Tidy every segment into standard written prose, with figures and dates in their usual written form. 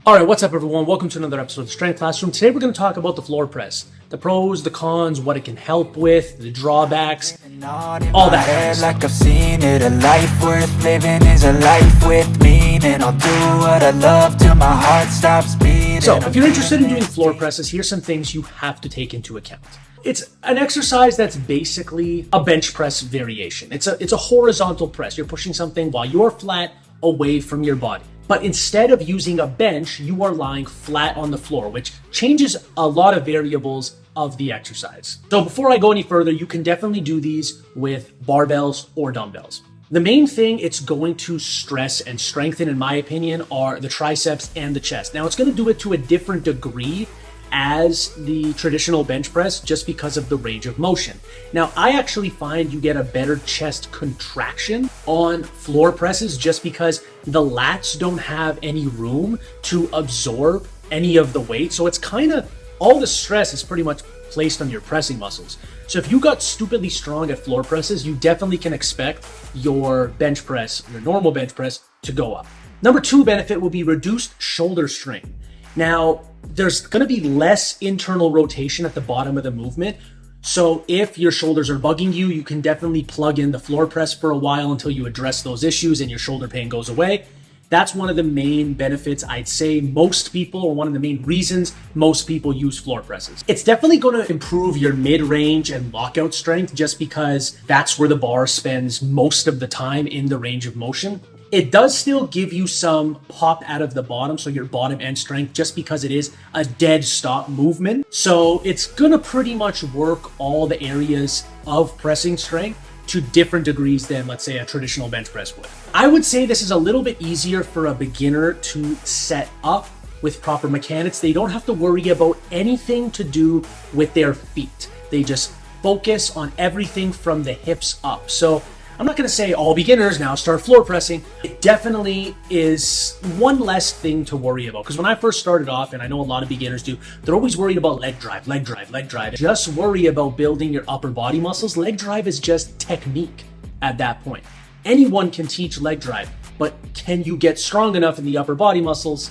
All right, what's up everyone? Welcome to another episode of the Strength Classroom. Today we're going to talk about the floor press. The pros, the cons, what it can help with, the drawbacks, all that. Like I've seen it, a life worth living is a life with meaning. I'll do what I love till my heart stops beating. So, if you're interested in doing floor presses, here's some things you have to take into account. It's an exercise that's basically a bench press variation. It's a horizontal press. You're pushing something while you're flat away from your body. But instead of using a bench, you are lying flat on the floor, which changes a lot of variables of the exercise. So before I go any further, you can definitely do these with barbells or dumbbells. The main thing it's going to stress and strengthen, in my opinion, are the triceps and the chest. Now, it's going to do it to a different degree as the traditional bench press just because of the range of motion. Now, I actually find you get a better chest contraction on floor presses just because the lats don't have any room to absorb any of the weight. So it's kind of, all the stress is pretty much placed on your pressing muscles. So if you got stupidly strong at floor presses, you definitely can expect your bench press, your normal bench press, to go up. Number two benefit will be reduced shoulder strain. Now, there's going to be less internal rotation at the bottom of the movement. So if your shoulders are bugging you, you can definitely plug in the floor press for a while until you address those issues and your shoulder pain goes away. That's one of the main benefits I'd say most people, or one of the main reasons most people use floor presses. It's definitely going to improve your mid-range and lockout strength just because that's where the bar spends most of the time in the range of motion. It does still give you some pop out of the bottom, so your bottom end strength, just because it is a dead stop movement. So it's gonna pretty much work all the areas of pressing strength to different degrees than, let's say, a traditional bench press would. I would say this is a little bit easier for a beginner to set up with proper mechanics. They don't have to worry about anything to do with their feet. They just focus on everything from the hips up. So I'm not going to say all beginners now start floor pressing. It definitely is one less thing to worry about. Because when I first started off, and I know a lot of beginners do, they're always worried about leg drive, leg drive, leg drive. Just worry about building your upper body muscles. Leg drive is just technique at that point. Anyone can teach leg drive, but can you get strong enough in the upper body muscles?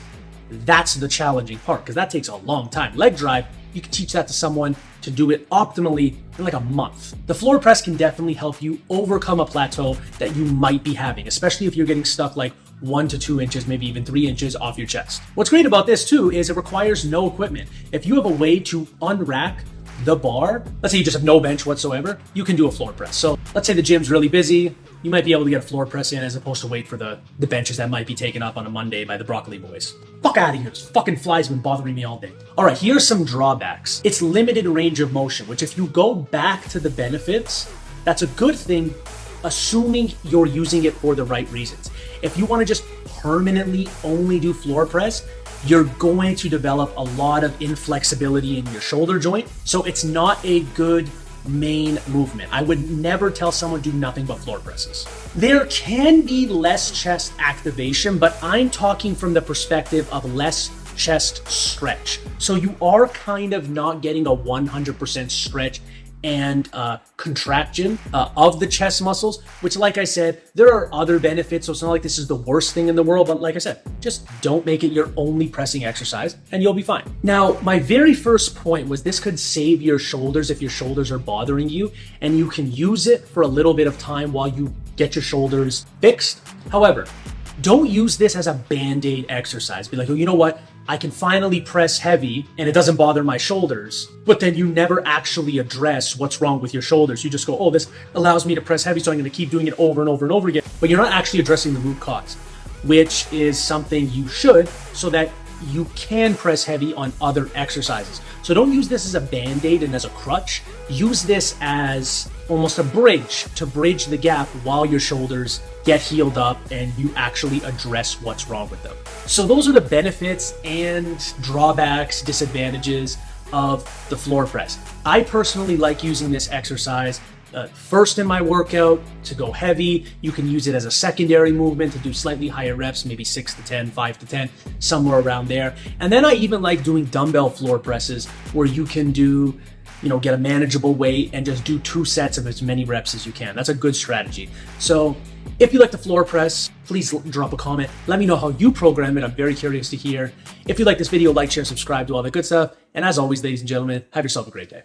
That's the challenging part, because that takes a long time. Leg drive, you can teach that to someone to do it optimally in like a month. The floor press can definitely help you overcome a plateau that you might be having, especially if you're getting stuck like 1 to 2 inches, maybe even 3 inches off your chest. What's great about this too is it requires no equipment. If you have a way to unrack the bar, let's say you just have no bench whatsoever, you can do a floor press. So let's say the gym's really busy, you might be able to get a floor press in as opposed to wait for the benches that might be taken up on a Monday by the broccoli boys. Fuck out of here. This fucking fly's been bothering me all day. All right, here's some drawbacks. It's limited range of motion, which if you go back to the benefits, that's a good thing, assuming you're using it for the right reasons. If you want to just permanently only do floor press, you're going to develop a lot of inflexibility in your shoulder joint. So it's not a good main movement. I would never tell someone do nothing but floor presses. There can be less chest activation, but I'm talking from the perspective of less chest stretch. So you are kind of not getting a 100% stretch and contraction of the chest muscles, which, like I said, there are other benefits. So it's not like this is the worst thing in the world, but like I said, just don't make it your only pressing exercise and you'll be fine. Now, my very first point was this could save your shoulders if your shoulders are bothering you, and you can use it for a little bit of time while you get your shoulders fixed. However, don't use this as a band-aid exercise. Be like, oh, you know what? I can finally press heavy and it doesn't bother my shoulders, but then you never actually address what's wrong with your shoulders. You just go, oh, this allows me to press heavy, so I'm going to keep doing it over and over and over again. But you're not actually addressing the root cause, which is something you should, so that you can press heavy on other exercises. So don't use this as a band-aid and as a crutch. Use this as almost a bridge to bridge the gap while your shoulders get healed up and you actually address what's wrong with them. So those are the benefits and drawbacks, disadvantages of the floor press. I personally like using this exercise first in my workout to go heavy. You can use it as a secondary movement to do slightly higher reps, maybe 6 to 10, 5 to 10, somewhere around there. And then I even like doing dumbbell floor presses where you can do get a manageable weight and just do 2 sets of as many reps as you can. That's a good strategy. So if you like the floor press, please drop a comment. Let me know how you program it. I'm very curious to hear. If you like this video, like, share, subscribe, do all that good stuff. And as always, ladies and gentlemen, have yourself a great day.